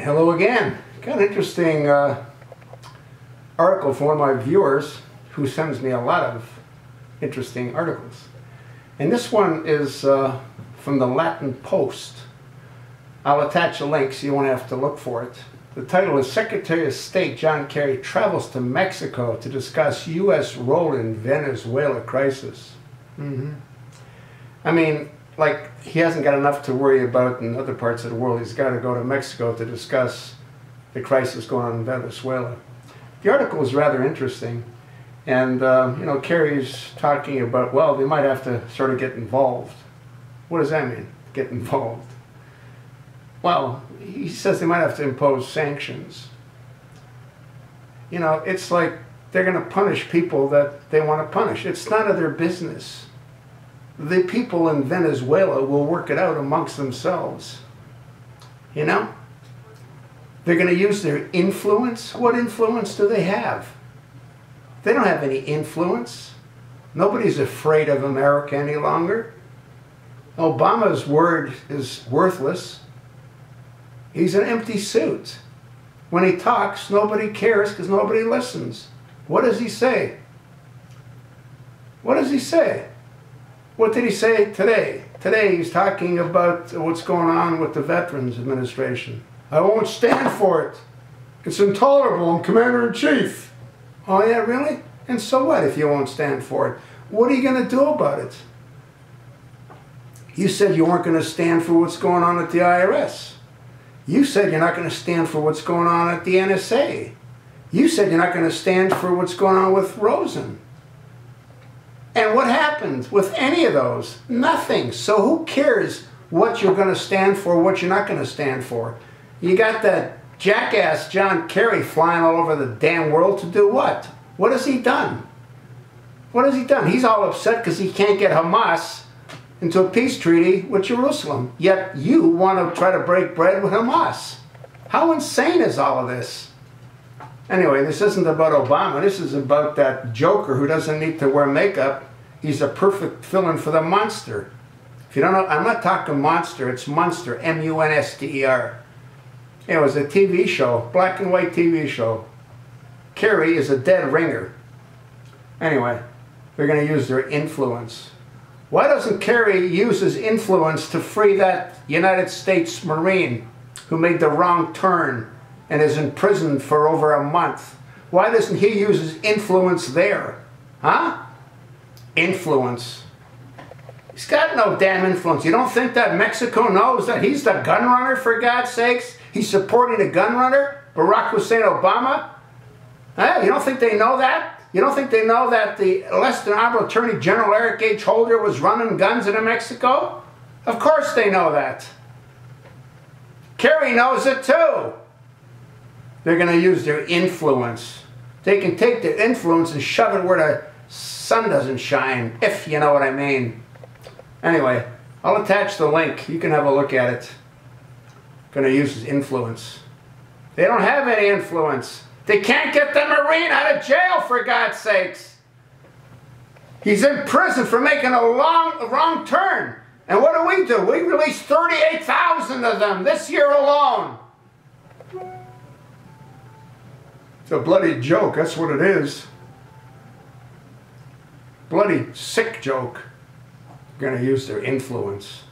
Hello again. Got an interesting article from one of my viewers who sends me a lot of interesting articles. And this one is from the Latin Post. I'll attach a link so you won't have to look for it. The title is Secretary of State John Kerry travels to Mexico to discuss U.S. role in Venezuela crisis. I mean, like, he hasn't got enough to worry about in other parts of the world. He's got to go to Mexico to discuss the crisis going on in Venezuela. The article is rather interesting. And, you know, Kerry's talking about, well, they might have to sort of get involved. What does that mean, get involved? Well, he says they might have to impose sanctions. You know, it's like they're going to punish people that they want to punish. It's none of their business. The people in Venezuela will work it out amongst themselves. You know? They're going to use their influence. What influence do they have? They don't have any influence. Nobody's afraid of America any longer. Obama's word is worthless. He's an empty suit. When he talks, nobody cares because nobody listens. What does he say? What does he say? What did he say today? Today he's talking about what's going on with the Veterans Administration. I won't stand for it. It's intolerable. I'm Commander-in-Chief. Oh yeah, really? And so what if you won't stand for it? What are you going to do about it? You said you weren't going to stand for what's going on at the IRS. You said you're not going to stand for what's going on at the NSA. You said you're not going to stand for what's going on with Rosen. And what happened with any of those? Nothing. So who cares what you're going to stand for, what you're not going to stand for? You got that jackass John Kerry flying all over the damn world to do what? What has he done? What has he done? He's all upset because he can't get Hamas into a peace treaty with Jerusalem. Yet you want to try to break bread with Hamas. How insane is all of this? Anyway, this isn't about Obama. This is about that joker who doesn't need to wear makeup. He's a perfect fill-in for the monster. If you don't know, I'm not talking monster. It's Munster, M-U-N-S-T-E-R. It was a TV show, black and white TV show. Kerry is a dead ringer. Anyway, they're going to use their influence. Why doesn't Kerry use his influence to free that United States Marine who made the wrong turn and is in prison for over a month? Why doesn't he use his influence there? Huh? Influence. He's got no damn influence. You don't think that Mexico knows that he's the gun runner, for God's sakes? He's supporting a gun runner? Barack Hussein Obama? Huh? You don't think they know that? You don't think they know that the less than honorable Attorney General Eric H. Holder was running guns into Mexico? Of course they know that. Kerry knows it too. They're going to use their influence. They can take their influence and shove it where the sun doesn't shine, if you know what I mean. Anyway, I'll attach the link. You can have a look at it. Going to use his influence. They don't have any influence. They can't get the Marine out of jail, for God's sakes. He's in prison for making a wrong turn. And what do? We released 38,000 of them this year alone. It's a bloody joke, that's what it is. Bloody sick joke. They're going to use their influence.